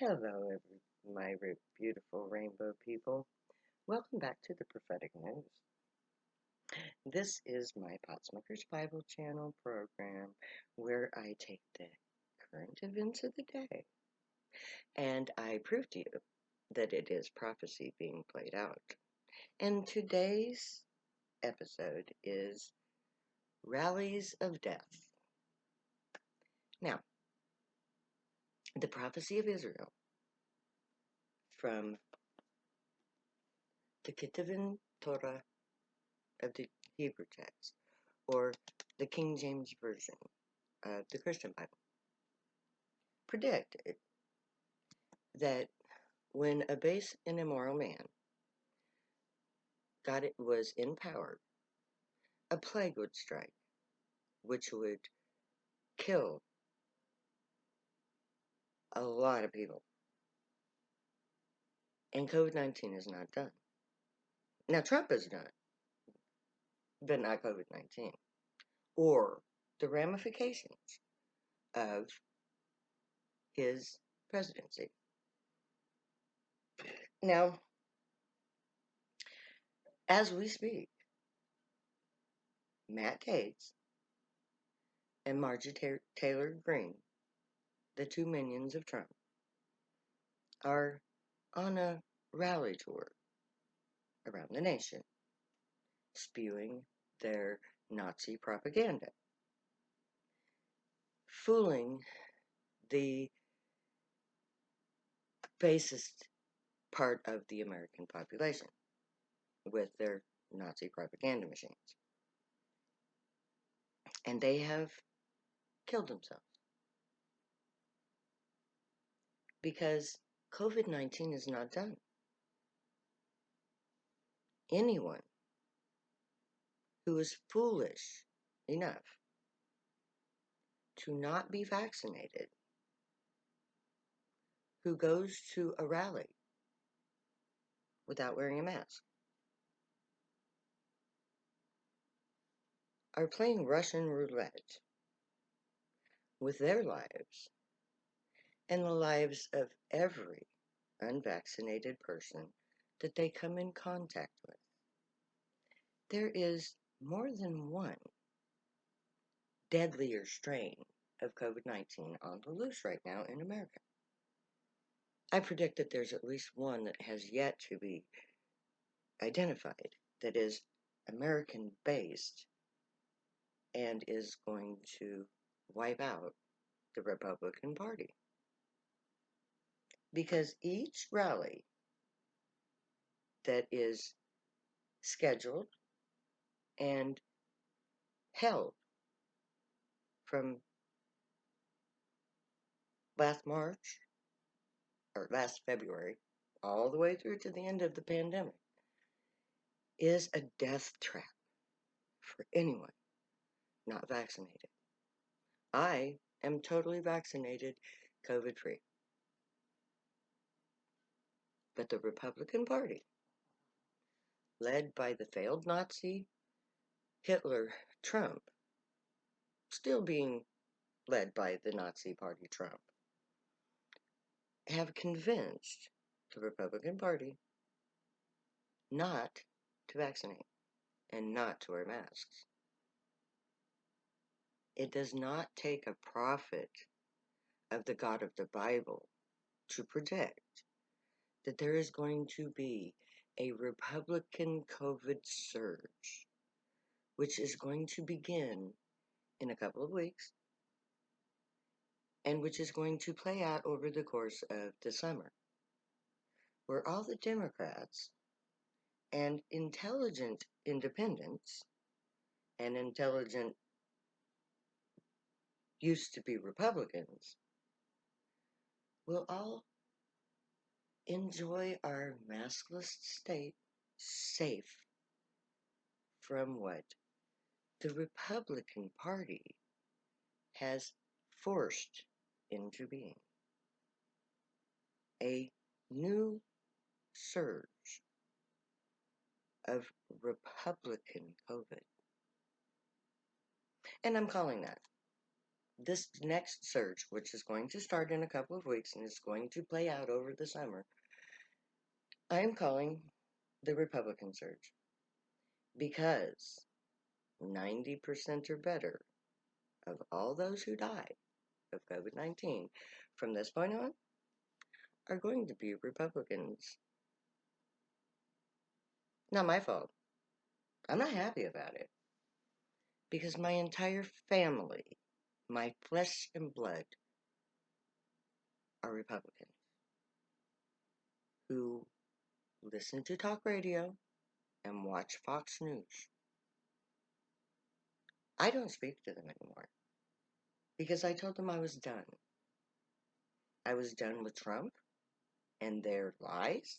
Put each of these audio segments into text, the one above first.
Hello, beautiful rainbow people. Welcome back to the Prophetic News. This is my Potsmaker's Bible channel program where I take the current events of the day and I prove to you that it is prophecy being played out. And today's episode is Rallies of Death. Now, the prophecy of Israel from the Ketuvim Torah of the Hebrew text, or the King James Version of the Christian Bible, predicted that when a base and immoral man was in power, a plague would strike, which would kill a lot of people. And COVID-19 is not done. Now, Trump is done, but not COVID-19, or the ramifications of his presidency. Now, as we speak, Matt Gaetz and Marjorie Taylor Greene, the two minions of Trump, are on a rally tour around the nation, spewing their Nazi propaganda, fooling the basest part of the American population with their Nazi propaganda machines. And they have killed themselves because COVID-19 is not done. Anyone who is foolish enough to not be vaccinated, who goes to a rally without wearing a mask, are playing Russian roulette with their lives and the lives of every unvaccinated person that they come in contact with. There is more than one deadlier strain of COVID-19 on the loose right now in America. I predict that there's at least one that has yet to be identified that is American-based and is going to wipe out the Republican Party. Because each rally that is scheduled and held from last March or last February all the way through to the end of the pandemic is a death trap for anyone not vaccinated. I am totally vaccinated, COVID-free. But the Republican Party, led by the failed Nazi Hitler Trump, still being led by the Nazi Party Trump, have convinced the Republican Party not to vaccinate and not to wear masks. It does not take a prophet of the God of the Bible to predict that there is going to be a Republican COVID surge, which is going to begin in a couple of weeks and which is going to play out over the course of the summer, where all the Democrats and intelligent independents and intelligent used to be Republicans will all enjoy our maskless state safe from what the Republican Party has forced into being. A new surge of Republican COVID. And I'm calling that this next surge, which is going to start in a couple of weeks and is going to play out over the summer, I am calling the Republican surge because 90% or better of all those who died of COVID-19 from this point on are going to be Republicans. Not my fault. I'm not happy about it because my entire family, my flesh and blood, are Republicans who listen to talk radio and watch Fox News. I don't speak to them anymore because I told them I was done. I was done with Trump and their lies.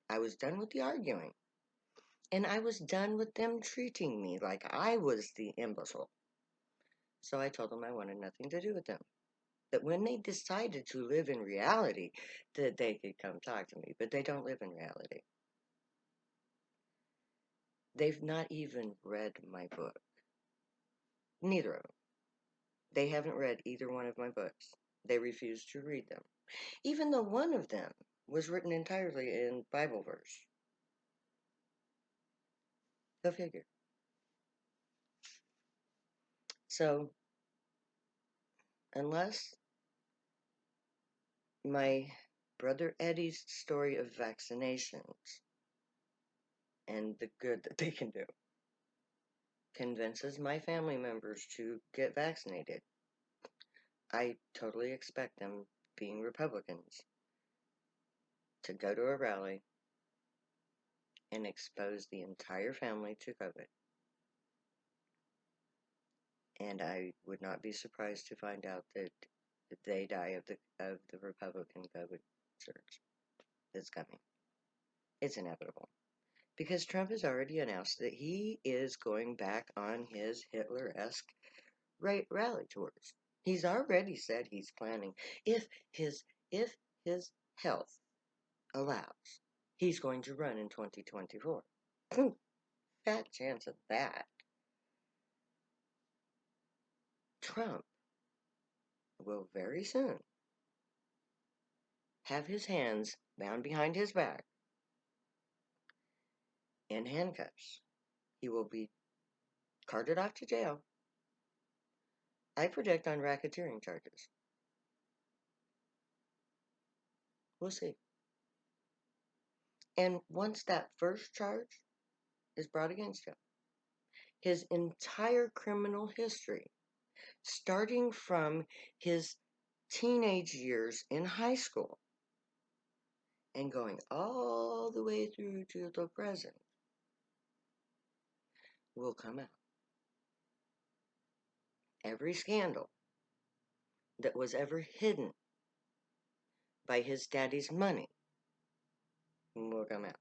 I was done with the arguing. And I was done with them treating me like I was the imbecile. So I told them I wanted nothing to do with them. That when they decided to live in reality, that they could come talk to me. But they don't live in reality. They've not even read my book. Neither of them. They haven't read either one of my books. They refuse to read them. Even though one of them was written entirely in Bible verse. Go figure. So, unless my brother Eddie's story of vaccinations and the good that they can do convinces my family members to get vaccinated, I totally expect them, being Republicans, to go to a rally and expose the entire family to COVID. And I would not be surprised to find out that they die of the Republican COVID surge that's coming. It's inevitable. Because Trump has already announced that he is going back on his Hitler-esque rally tours. He's already said he's planning, if his if his health allows, he's going to run in 2024. Fat chance of that. Trump will very soon have his hands bound behind his back in handcuffs. He will be carted off to jail. I predict on racketeering charges. We'll see. And once that first charge is brought against him, his entire criminal history, starting from his teenage years in high school and going all the way through to the present, will come out. Every scandal that was ever hidden by his daddy's money will come out.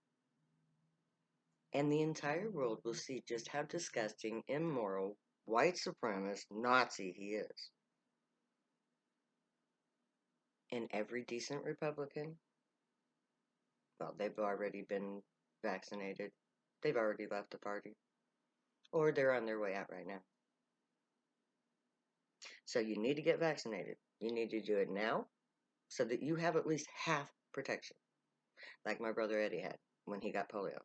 And the entire world will see just how disgusting, immoral, white supremacist Nazi he is. And every decent Republican, well, they've already been vaccinated. They've already left the party. Or they're on their way out right now. So you need to get vaccinated. You need to do it now so that you have at least half protection. Like my brother Eddie had when he got polio.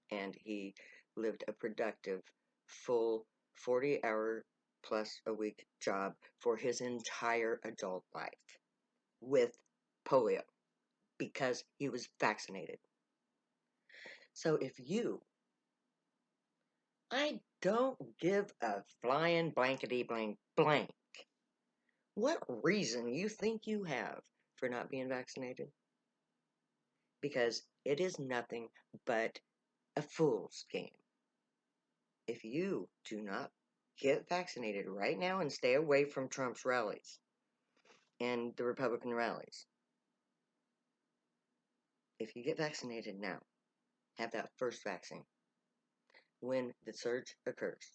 And he lived a productive, full 40-hour plus a week job for his entire adult life with polio because he was vaccinated. So if you, I don't give a flying blankety blank blank what reason you think you have for not being vaccinated, because it is nothing but a fool's game. If you do not get vaccinated right now and stay away from Trump's rallies and the Republican rallies, if you get vaccinated now, have that first vaccine, when the surge occurs,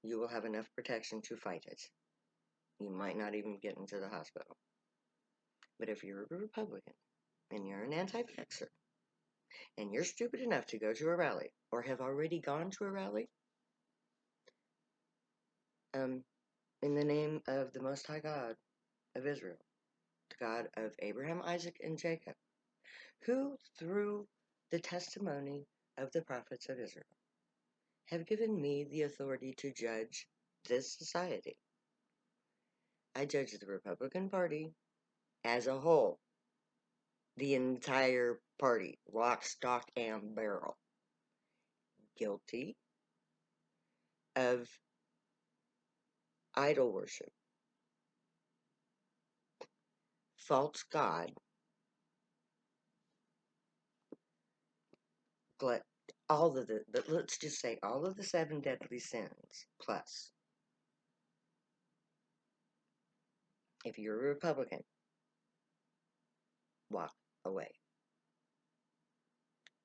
you will have enough protection to fight it. You might not even get into the hospital. But if you're a Republican and you're an anti-vaxxer and you're stupid enough to go to a rally or have already gone to a rally, in the name of the Most High God of Israel, the God of Abraham, Isaac, and Jacob, who, through the testimony of the prophets of Israel, have given me the authority to judge this society. I judge the Republican Party as a whole, the entire party, lock, stock, and barrel, guilty of idol worship, false god, glut, but let's just say all of the 7 deadly sins, plus. If you're a Republican, walk away.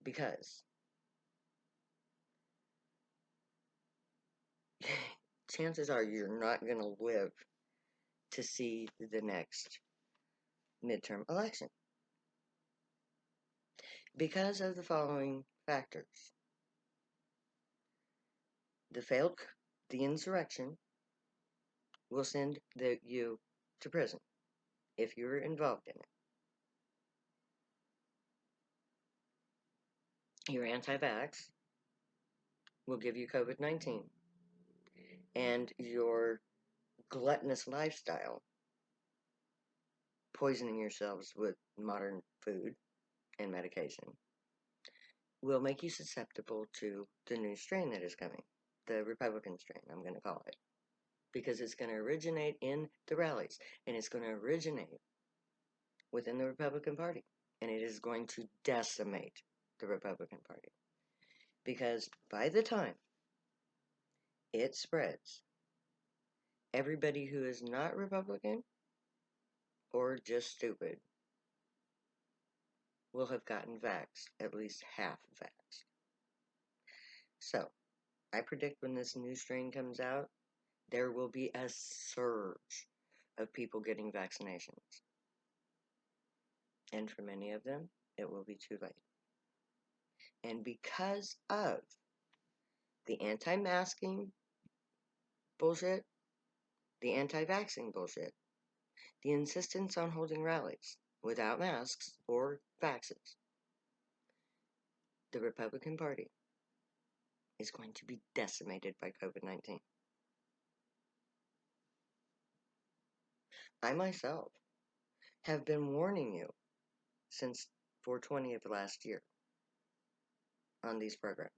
Because chances are you're not going to live to see the next midterm election. Because of the following factors. The insurrection will send you to prison if you're involved in it. Your anti-vax will give you COVID-19. And your gluttonous lifestyle, poisoning yourselves with modern food and medication, will make you susceptible to the new strain that is coming. The Republican strain, I'm going to call it. Because it's going to originate in the rallies. And it's going to originate within the Republican Party. And it is going to decimate the Republican Party. Because by the time it spreads, everybody who is not Republican or just stupid will have gotten vaxxed, at least half vaxxed. So, I predict when this new strain comes out, there will be a surge of people getting vaccinations. And for many of them, it will be too late. And because of the anti-masking bullshit, the anti-vaxxing bullshit, the insistence on holding rallies without masks or vaxes, the Republican Party is going to be decimated by COVID-19. I myself have been warning you since 420 of last year on these programs.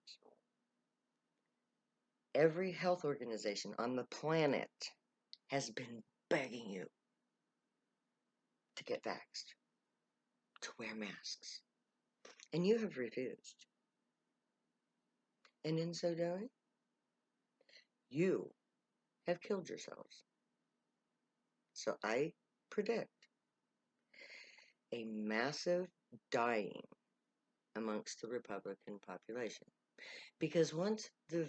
Every health organization on the planet has been begging you to get vaxxed, to wear masks, and you have refused. And in so doing, you have killed yourselves. So I predict a massive dying amongst the Republican population. Because once the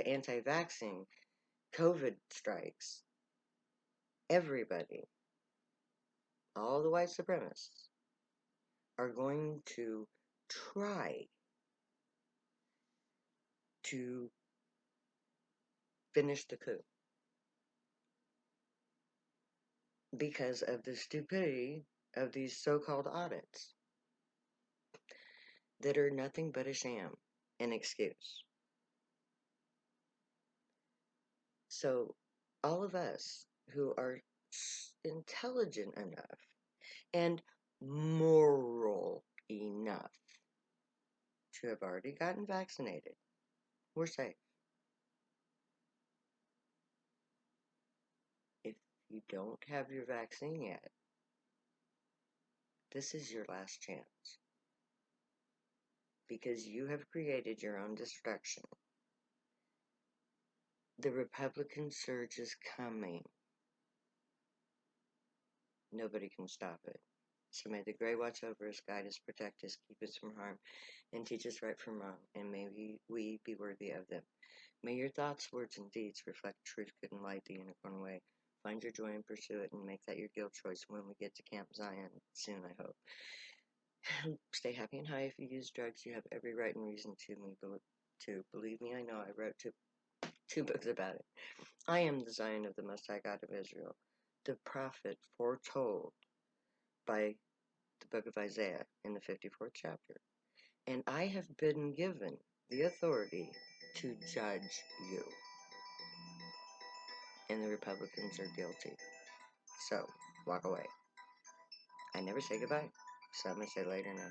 anti-vaxxing COVID strikes, everybody, all the white supremacists, are going to try to finish the coup because of the stupidity of these so-called audits that are nothing but a sham, an excuse. So all of us who are intelligent enough and moral enough to have already gotten vaccinated, we're safe. If you don't have your vaccine yet, this is your last chance. Because you have created your own destruction. The Republican surge is coming. Nobody can stop it. So may the Grey watch over us, guide us, protect us, keep us from harm, and teach us right from wrong, and may we be worthy of them. May your thoughts, words, and deeds reflect truth, good, and light the unicorn way. Find your joy and pursue it, and make that your guild choice when we get to Camp Zion soon, I hope. Stay happy and high. If you use drugs, you have every right and reason to believe me, I know. I wrote to 2 books about it. I am the Zion of the Most High God of Israel, the prophet foretold by the book of Isaiah in the 54th chapter. And I have been given the authority to judge you. And the Republicans are guilty. So, walk away. I never say goodbye, so I'm going to say later now.